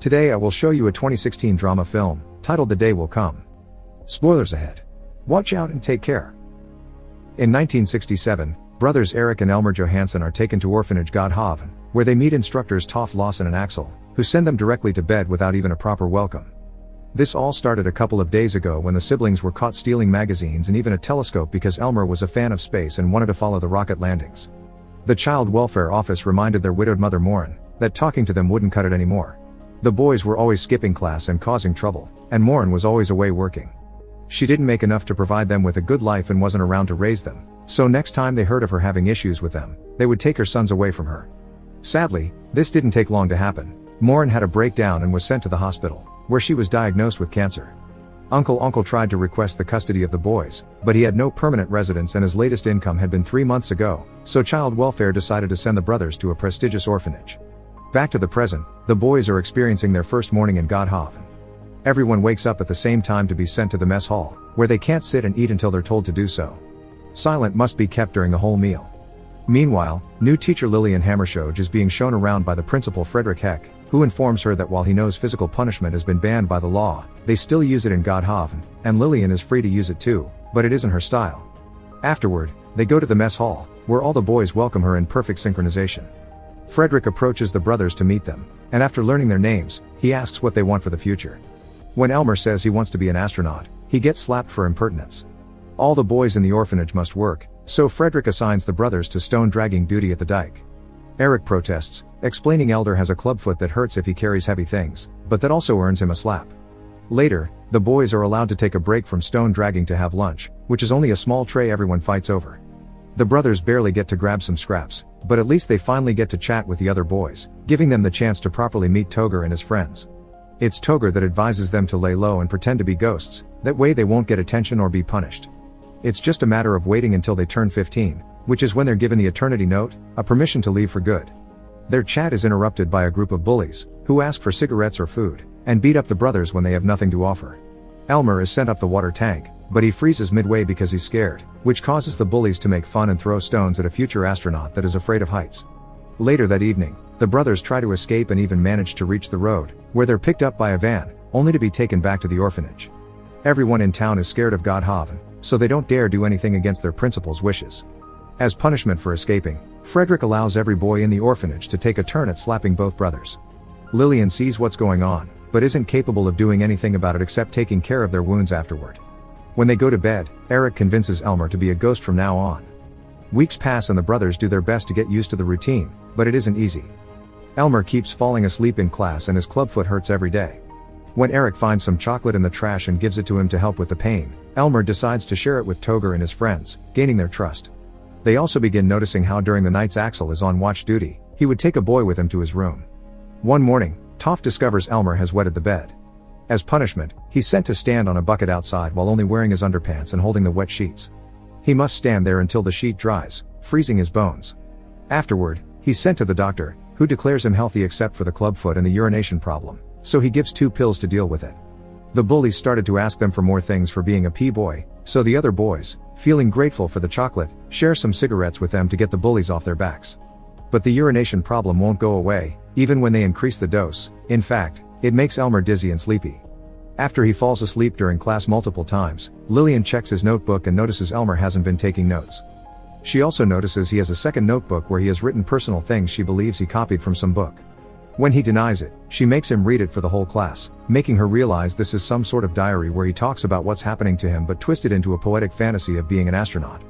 Today I will show you a 2016 drama film, titled The Day Will Come. Spoilers ahead. Watch out and take care. In 1967, brothers Erik and Elmer Johansson are taken to Orphanage Godhavn, where they meet instructors Toff Lawson and Axel, who send them directly to bed without even a proper welcome. This all started a couple of days ago when the siblings were caught stealing magazines and even a telescope because Elmer was a fan of space and wanted to follow the rocket landings. The child welfare office reminded their widowed mother Maureen that talking to them wouldn't cut it anymore. The boys were always skipping class and causing trouble, and Maureen was always away working. She didn't make enough to provide them with a good life and wasn't around to raise them, so next time they heard of her having issues with them, they would take her sons away from her. Sadly, this didn't take long to happen. Maureen had a breakdown and was sent to the hospital, where she was diagnosed with cancer. Uncle tried to request the custody of the boys, but he had no permanent residence and his latest income had been 3 months ago, so child welfare decided to send the brothers to a prestigious orphanage. Back to the present, the boys are experiencing their first morning in Godhavn. Everyone wakes up at the same time to be sent to the mess hall, where they can't sit and eat until they're told to do so. Silent must be kept during the whole meal. Meanwhile, new teacher Lillian Hammershoj is being shown around by the principal Frederick Heck, who informs her that while he knows physical punishment has been banned by the law, they still use it in Godhavn, and Lillian is free to use it too, but it isn't her style. Afterward, they go to the mess hall, where all the boys welcome her in perfect synchronization. Frederick approaches the brothers to meet them, and after learning their names, he asks what they want for the future. When Elmer says he wants to be an astronaut, he gets slapped for impertinence. All the boys in the orphanage must work, so Frederick assigns the brothers to stone dragging duty at the dike. Erik protests, explaining Elder has a clubfoot that hurts if he carries heavy things, but that also earns him a slap. Later, the boys are allowed to take a break from stone dragging to have lunch, which is only a small tray everyone fights over. The brothers barely get to grab some scraps, but at least they finally get to chat with the other boys, giving them the chance to properly meet Toger and his friends. It's Toger that advises them to lay low and pretend to be ghosts, that way they won't get attention or be punished. It's just a matter of waiting until they turn 15, which is when they're given the eternity note, a permission to leave for good. Their chat is interrupted by a group of bullies, who ask for cigarettes or food, and beat up the brothers when they have nothing to offer. Elmer is sent up the water tank, but he freezes midway because he's scared, which causes the bullies to make fun and throw stones at a future astronaut that is afraid of heights. Later that evening, the brothers try to escape and even manage to reach the road, where they're picked up by a van, only to be taken back to the orphanage. Everyone in town is scared of Godhavn, so they don't dare do anything against their principal's wishes. As punishment for escaping, Frederick allows every boy in the orphanage to take a turn at slapping both brothers. Lillian sees what's going on, but isn't capable of doing anything about it except taking care of their wounds afterward. When they go to bed, Erik convinces Elmer to be a ghost from now on. Weeks pass and the brothers do their best to get used to the routine, but it isn't easy. Elmer keeps falling asleep in class and his clubfoot hurts every day. When Erik finds some chocolate in the trash and gives it to him to help with the pain, Elmer decides to share it with Toger and his friends, gaining their trust. They also begin noticing how during the nights Axel is on watch duty, he would take a boy with him to his room. One morning, Toff discovers Elmer has wetted the bed. As punishment, he's sent to stand on a bucket outside while only wearing his underpants and holding the wet sheets. He must stand there until the sheet dries, freezing his bones. Afterward, he's sent to the doctor, who declares him healthy except for the clubfoot and the urination problem, so he gives 2 pills to deal with it. The bullies started to ask them for more things for being a P-boy, so the other boys, feeling grateful for the chocolate, share some cigarettes with them to get the bullies off their backs. But the urination problem won't go away, even when they increase the dose. In fact, it makes Elmer dizzy and sleepy. After he falls asleep during class multiple times, Lillian checks his notebook and notices Elmer hasn't been taking notes. She also notices he has a second notebook where he has written personal things she believes he copied from some book. When he denies it, she makes him read it for the whole class, making her realize this is some sort of diary where he talks about what's happening to him but twisted into a poetic fantasy of being an astronaut.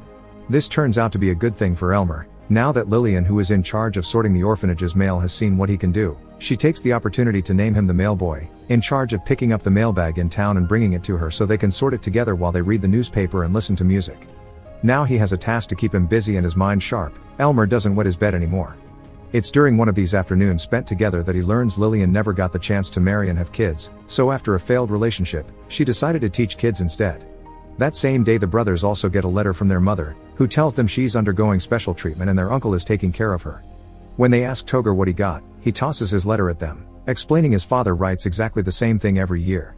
This turns out to be a good thing for Elmer. Now that Lillian, who is in charge of sorting the orphanage's mail, has seen what he can do, she takes the opportunity to name him the mailboy, in charge of picking up the mailbag in town and bringing it to her so they can sort it together while they read the newspaper and listen to music. Now he has a task to keep him busy and his mind sharp. Elmer doesn't wet his bed anymore. It's during one of these afternoons spent together that he learns Lillian never got the chance to marry and have kids, so after a failed relationship, she decided to teach kids instead. That same day the brothers also get a letter from their mother, who tells them she's undergoing special treatment and their uncle is taking care of her. When they ask Toger what he got, he tosses his letter at them, explaining his father writes exactly the same thing every year.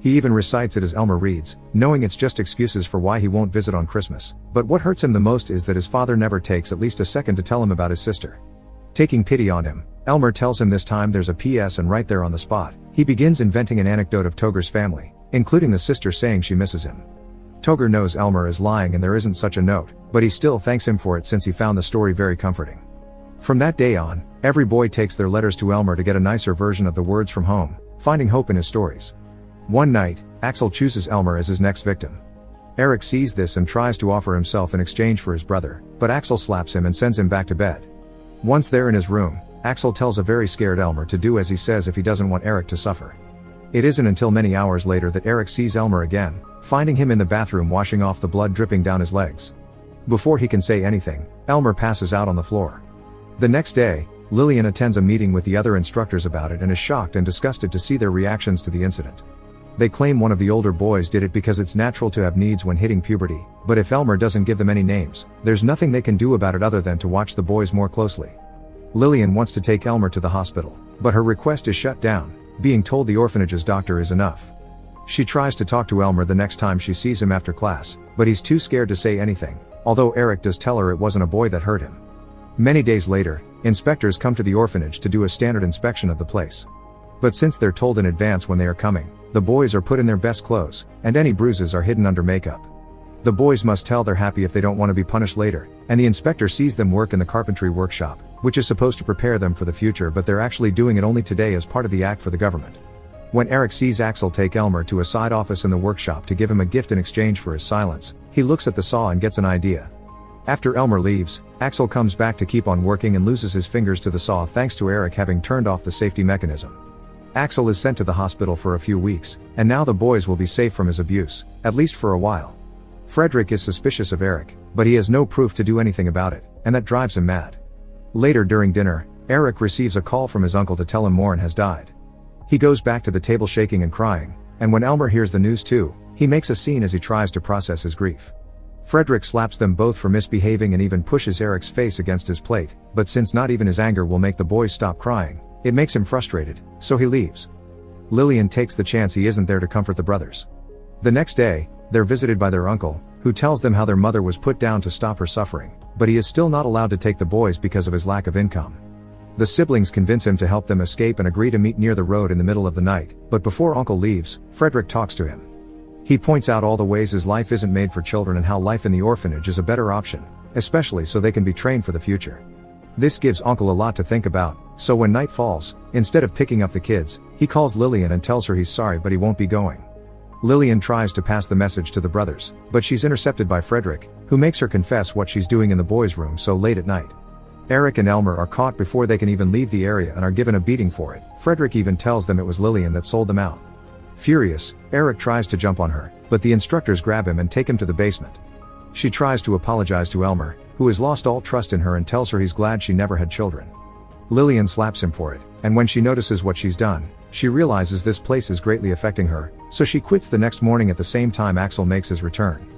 He even recites it as Elmer reads, knowing it's just excuses for why he won't visit on Christmas. But what hurts him the most is that his father never takes at least a second to tell him about his sister. Taking pity on him, Elmer tells him this time there's a PS, and right there on the spot, he begins inventing an anecdote of Toger's family, including the sister saying she misses him. Toger knows Elmer is lying and there isn't such a note, but he still thanks him for it since he found the story very comforting. From that day on, every boy takes their letters to Elmer to get a nicer version of the words from home, finding hope in his stories. One night, Axel chooses Elmer as his next victim. Erik sees this and tries to offer himself in exchange for his brother, but Axel slaps him and sends him back to bed. Once there in his room, Axel tells a very scared Elmer to do as he says if he doesn't want Erik to suffer. It isn't until many hours later that Erik sees Elmer again, finding him in the bathroom washing off the blood dripping down his legs. Before he can say anything, Elmer passes out on the floor. The next day, Lillian attends a meeting with the other instructors about it and is shocked and disgusted to see their reactions to the incident. They claim one of the older boys did it because it's natural to have needs when hitting puberty, but if Elmer doesn't give them any names, there's nothing they can do about it other than to watch the boys more closely. Lillian wants to take Elmer to the hospital, but her request is shut down, being told the orphanage's doctor is enough. She tries to talk to Elmer the next time she sees him after class, but he's too scared to say anything, although Erik does tell her it wasn't a boy that hurt him. Many days later, inspectors come to the orphanage to do a standard inspection of the place. But since they're told in advance when they are coming, the boys are put in their best clothes, and any bruises are hidden under makeup. The boys must tell they're happy if they don't want to be punished later, and the inspector sees them work in the carpentry workshop, which is supposed to prepare them for the future, but they're actually doing it only today as part of the act for the government. When Erik sees Axel take Elmer to a side office in the workshop to give him a gift in exchange for his silence, he looks at the saw and gets an idea. After Elmer leaves, Axel comes back to keep on working and loses his fingers to the saw thanks to Erik having turned off the safety mechanism. Axel is sent to the hospital for a few weeks, and now the boys will be safe from his abuse, at least for a while. Frederick is suspicious of Erik, but he has no proof to do anything about it, and that drives him mad. Later during dinner, Erik receives a call from his uncle to tell him Morin has died. He goes back to the table shaking and crying, and when Elmer hears the news too, he makes a scene as he tries to process his grief. Frederick slaps them both for misbehaving and even pushes Erik's face against his plate, but since not even his anger will make the boys stop crying, it makes him frustrated, so he leaves. Lillian takes the chance he isn't there to comfort the brothers. The next day, they're visited by their uncle, who tells them how their mother was put down to stop her suffering, but he is still not allowed to take the boys because of his lack of income. The siblings convince him to help them escape and agree to meet near the road in the middle of the night, but before Uncle leaves, Frederick talks to him. He points out all the ways his life isn't made for children and how life in the orphanage is a better option, especially so they can be trained for the future. This gives Uncle a lot to think about, so when night falls, instead of picking up the kids, he calls Lillian and tells her he's sorry but he won't be going. Lillian tries to pass the message to the brothers, but she's intercepted by Frederick, who makes her confess what she's doing in the boys' room so late at night. Erik and Elmer are caught before they can even leave the area and are given a beating for it. Frederick even tells them it was Lillian that sold them out. Furious, Erik tries to jump on her, but the instructors grab him and take him to the basement. She tries to apologize to Elmer, who has lost all trust in her, and tells her he's glad she never had children. Lillian slaps him for it, and when she notices what she's done, she realizes this place is greatly affecting her, so she quits the next morning at the same time Axel makes his return.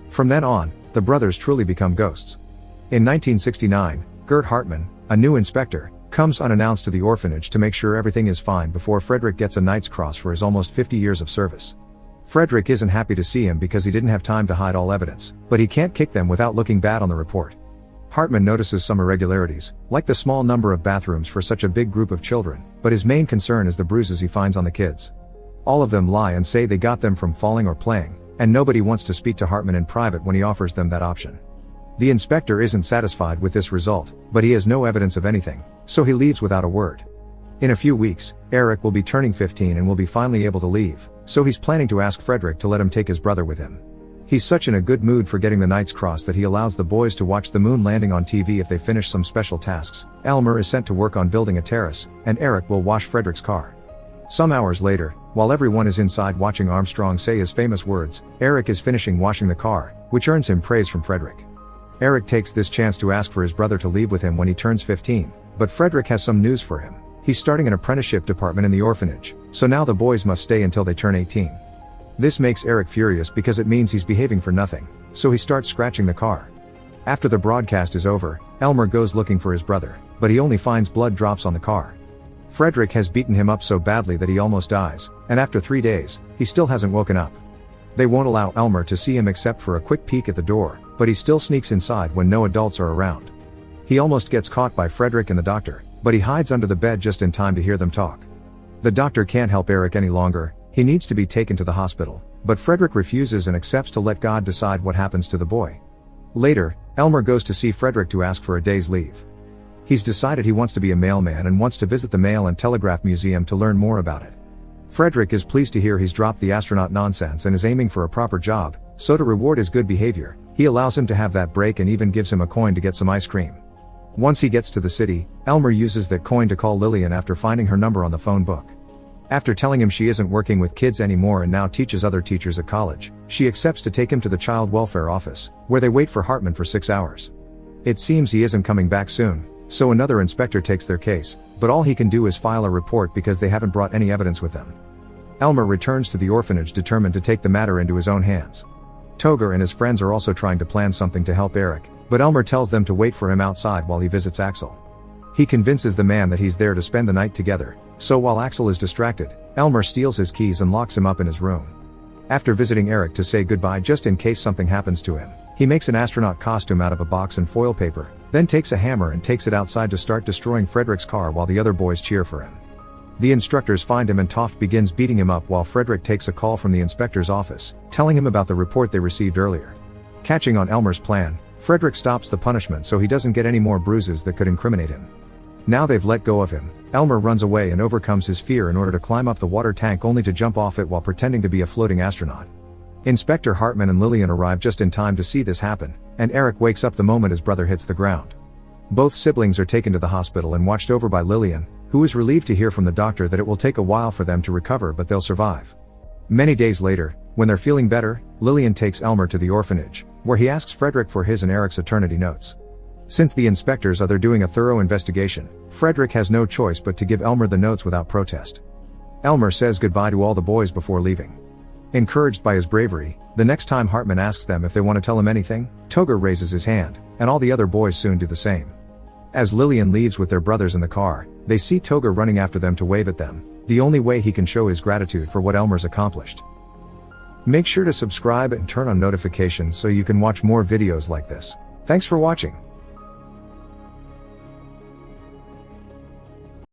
From then on, the brothers truly become ghosts. In 1969, Gert Hartman, a new inspector, comes unannounced to the orphanage to make sure everything is fine before Frederick gets a Knight's Cross for his almost 50 years of service. Frederick isn't happy to see him because he didn't have time to hide all evidence, but he can't kick them without looking bad on the report. Hartman notices some irregularities, like the small number of bathrooms for such a big group of children, but his main concern is the bruises he finds on the kids. All of them lie and say they got them from falling or playing, and nobody wants to speak to Hartman in private when he offers them that option. The inspector isn't satisfied with this result, but he has no evidence of anything, so he leaves without a word. In a few weeks, Erik will be turning 15 and will be finally able to leave, so he's planning to ask Frederick to let him take his brother with him. He's such in a good mood for getting the Knight's Cross that he allows the boys to watch the moon landing on TV if they finish some special tasks. Elmer is sent to work on building a terrace, and Erik will wash Frederick's car. Some hours later, while everyone is inside watching Armstrong say his famous words, Erik is finishing washing the car, which earns him praise from Frederick. Erik takes this chance to ask for his brother to leave with him when he turns 15, but Frederick has some news for him. He's starting an apprenticeship department in the orphanage, so now the boys must stay until they turn 18. This makes Erik furious because it means he's behaving for nothing, so he starts scratching the car. After the broadcast is over, Elmer goes looking for his brother, but he only finds blood drops on the car. Frederick has beaten him up so badly that he almost dies, and after 3 days, he still hasn't woken up. They won't allow Elmer to see him except for a quick peek at the door, but he still sneaks inside when no adults are around. He almost gets caught by Frederick and the doctor, but he hides under the bed just in time to hear them talk. The doctor can't help Erik any longer, he needs to be taken to the hospital, but Frederick refuses and accepts to let God decide what happens to the boy. Later, Elmer goes to see Frederick to ask for a day's leave. He's decided he wants to be a mailman and wants to visit the Mail and Telegraph Museum to learn more about it. Frederick is pleased to hear he's dropped the astronaut nonsense and is aiming for a proper job, so to reward his good behavior, he allows him to have that break and even gives him a coin to get some ice cream. Once he gets to the city, Elmer uses that coin to call Lillian after finding her number on the phone book. After telling him she isn't working with kids anymore and now teaches other teachers at college, she accepts to take him to the child welfare office, where they wait for Hartman for 6 hours. It seems he isn't coming back soon, so another inspector takes their case, but all he can do is file a report because they haven't brought any evidence with them. Elmer returns to the orphanage determined to take the matter into his own hands. Toger and his friends are also trying to plan something to help Erik, but Elmer tells them to wait for him outside while he visits Axel. He convinces the man that he's there to spend the night together, so while Axel is distracted, Elmer steals his keys and locks him up in his room. After visiting Erik to say goodbye just in case something happens to him, he makes an astronaut costume out of a box and foil paper, then takes a hammer and takes it outside to start destroying Frederick's car while the other boys cheer for him. The instructors find him and Toft begins beating him up while Frederick takes a call from the inspector's office, telling him about the report they received earlier. Catching on Elmer's plan, Frederick stops the punishment so he doesn't get any more bruises that could incriminate him. Now they've let go of him, Elmer runs away and overcomes his fear in order to climb up the water tank only to jump off it while pretending to be a floating astronaut. Inspector Hartman and Lillian arrive just in time to see this happen, and Erik wakes up the moment his brother hits the ground. Both siblings are taken to the hospital and watched over by Lillian, who is relieved to hear from the doctor that it will take a while for them to recover but they'll survive. Many days later, when they're feeling better, Lillian takes Elmer to the orphanage, where he asks Frederick for his and Erik's eternity notes. Since the inspectors are there doing a thorough investigation, Frederick has no choice but to give Elmer the notes without protest. Elmer says goodbye to all the boys before leaving. Encouraged by his bravery, the next time Hartman asks them if they want to tell him anything, Toger raises his hand, and all the other boys soon do the same. As Lillian leaves with their brothers in the car, they see Toger running after them to wave at them, the only way he can show his gratitude for what Elmer's accomplished. Make sure to subscribe and turn on notifications so you can watch more videos like this. Thanks for watching.